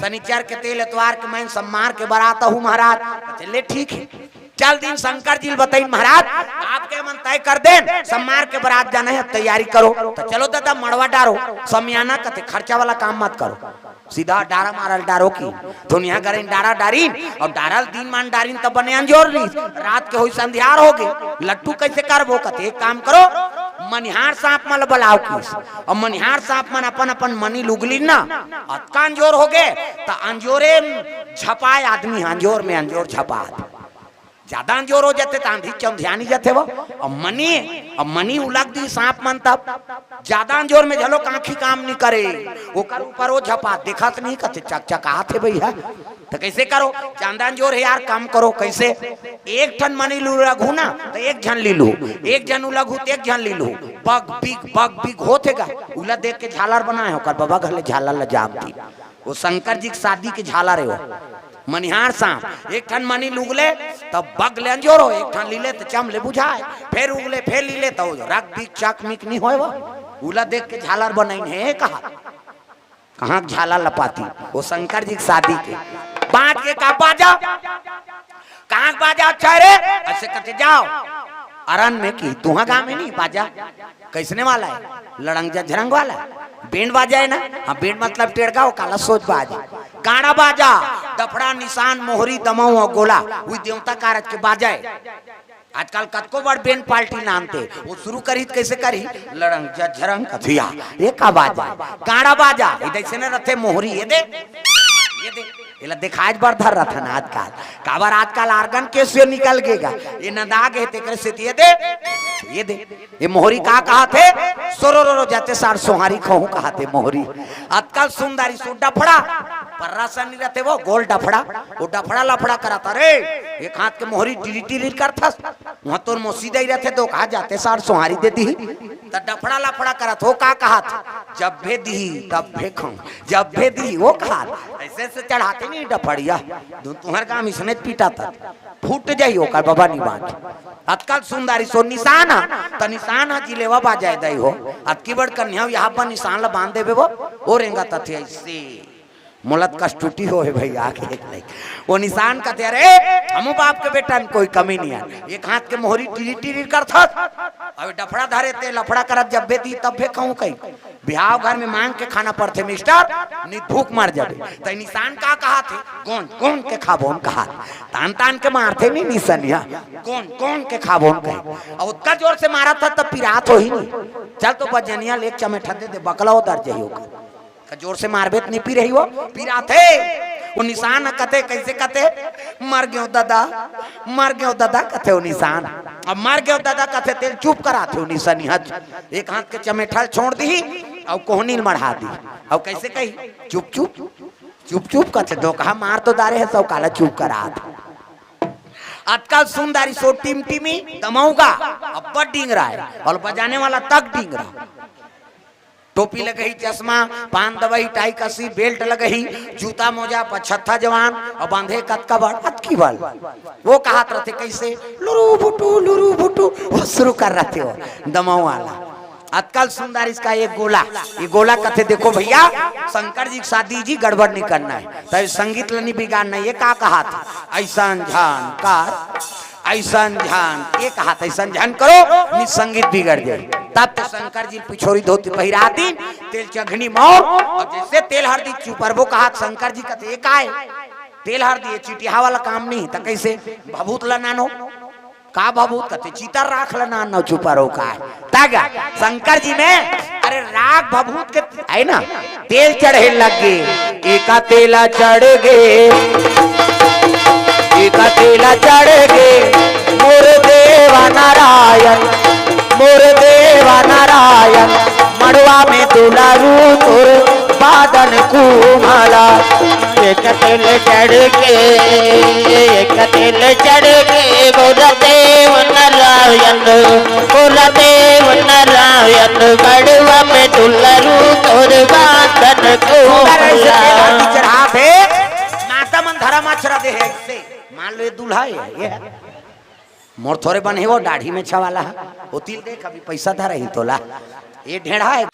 शनिचर के तेल एतवार के मैं सम्मार के बरात हूँ महाराज। चले ठीक है, चल दिन शंकर जी बताई महाराज आपके मन तय कर दें सम्मार के बारात जाना है, तैयारी करो। तो चलो दादा मड़वा डारो, समियाना कते खर्चा वाला काम मत करो, सीधा डारा मारल डारो की दुनिया करे डारा डारीन और डारल दिन मान डारीन तब बने अंजोर ली रात के होई संध्यार हो गए लट्टू कैसे करबो। कते एक काम करो मनिहार सांप मल बलाओ की और मनिहार सांप मन अपन अपन मनी लुगली ना अतका अंजोर हो गए तो अंजोरे झपाए आदमी, अंजोर में अंजोर झपा ज्यादा अंजोर हो जाते तो आंधी चमधियानी जाते वो और मनी उलग दी सांप मन तब ज्यादा अंजोर में झलो आंखी काम नहीं करे वो कर ऊपर वो झपा देखत नहीं कते चकचकात है भैया। तो कैसे करो चांदा अंजोर है यार काम करो कैसे, एक ठन मनी लुलघू ना तो एक जन ली लू, एक जन उलघू तो एक जन ली लू, बग बिग होतेगा उला देख के झालर बनाए हो कर बाबा घले झालर लजाम थी वो शंकर जी की शादी के झालर है वो मनिहार सांप। एक ठन मनी लुगले तब बग ले अंजोर हो, एक ठन लीले तो चम ले बुझाए, फिर उगले फिर लीले तो रग बिक चक मिक नहीं होए वो उला देख के झालर बनाई है। कहाँ झालर लपाती वो शंकर जी की शादी के बांट के का बाजा कहाँ बाजा अच्छा रे ऐसे करते जाओ अरन में की तुहा गाँव में नहीं बाजा कैसने वाला है लड़ंग झरंग वाला बैंड बाजा है ना। हाँ बैंड मतलब टेड़गांव काला सोच बाजा गाना बाजा डफड़ा निशान मोहरी दमाऊ और गोला वही देवता कारज के बाजा है। आजकल कतको बड़ बैंड पार्टी नाम थे वो शुरू करी कैसे करी लड़ंग झरंग कथिया ये का बाजा गाना बाजा इधर से न रथे मोहरी ये दे ये दिखाज बर धर रहा था ना आजकल काबर आजकल आर्गन कैसे निकल गेगा ये नदाग है तेरे से ये दे ये मोहरी का कहा थे सोरो जाते सार सोहारी कहूँ कहा थे मोहरी। आजकल सुंदरी सो डफड़ा पर्रा सा नहीं रहते वो गोल डफड़ा वो डफड़ा लफड़ा कराता रे एक हाथ के मोहरी टिरी टिरी करता वहां तो मोसीदा ही रहते तो कहा जाते सार सोहारी दे दी तो डफड़ा लफड़ा करत हो का कहा जब भे दी तब भे खाऊं जब भे दी वो कहा ऐसे से चढ़ाते नहीं डफड़िया तुम्हारे काम इसने पीटा था फूट जाइयो का बाबा नहीं बात। आजकल सुंदरी सो निशान तो निशान जिलेवा बाजाए दई हो अतकी बड़ कन्या यहाँ पर निशान ला बांध देवे वो रेंगा तथे ऐसे मुलत कष्टुटी हो है भाई आगे वो निशान का तेरे हम बाप के बेटा में कोई कमी नहीं है एक हाथ के मोहरी टिरी टिरी करता अब डफड़ा धरे ते लफड़ा करत जब बे दी तब भे कहूं कहीं बिहाव घर में मांग के खाना पड़ते मिस्टर नहीं भूख मर जाबे तो निशान का कहा थे कौन के खाबोन कहा तान तान के मारते नहीं निशानिया कौन के खाबोन कहे और उतना जोर से मारा था तब पिरात हो ही नहीं चल तो बजनिया ले चमेठा दे बकला उतर जाइयो जोर से मारबे नहीं पी रही वो पीरा थे वो निशान कते कैसे कते मर गयो दादा कते वो निशान अब मर गयो दादा कते तेल चुप करा थे निशानी हज एक हाथ के चमेठल छोड़ दी और कोहनी मढ़ा दी और कैसे कही चुप कते दो कहा मार तो दारे है सब काला चुप करा आजकल सुंदरी सो टिमटिमी दमाऊगा अब बड़ डिंग रहा है और बजाने वाला तक डिंग रहा टोपी लगही चश्मा पान दवाई टाई कसी बेल्ट लगही जूता मोजा पछत्था जवान और बांधे कतका बड़ की बल वो कहा रहते कैसे लुरु बुटू वो शुरू कर रहे थे वो दमाऊ वाला। आजकल सुंदर इसका एक गोला ये गोला कथे देखो भैया शंकर जी की शादी जी गड़बड़ नहीं करना है तो संगीत लनी बिगाड़ना ये का कहा था ऐसा जानकार ऐसा ध्यान ये कहा था ऐसा ध्यान करो संगीत बिगड़ जाए तब तो शंकर जी पिछोरी धोती पहिरा दी तेल चघनी मोर और जैसे तेल हरदी चुपरबो कहा शंकर जी कहते एक आए तेल हरदी चिटिया वाला काम नहीं तो कैसे भभूत लनानो का भभूत कहते चीतर राख लनानो चुपरो का तागा शंकर जी में अरे राग भभूत के है ना तेल चढ़े लगे एका तेला चढ़ गए एका तेला चढ़ गए मोर देवा नारायण मड़वा में दुलारू तोर बादन कुमाला एक तेल चढ़ के मोर देव नारायण मड़वा में दुलारू तोर बादन कुमाला चढ़ा दे माता मन धर्म आचरा दे है इससे मान लो ये दूल्हा है ये मोर थोड़े बने वो दाढ़ी में छवाला वो तिल देख अभी पैसा धरा ही तोला ये ढेढ़ा है।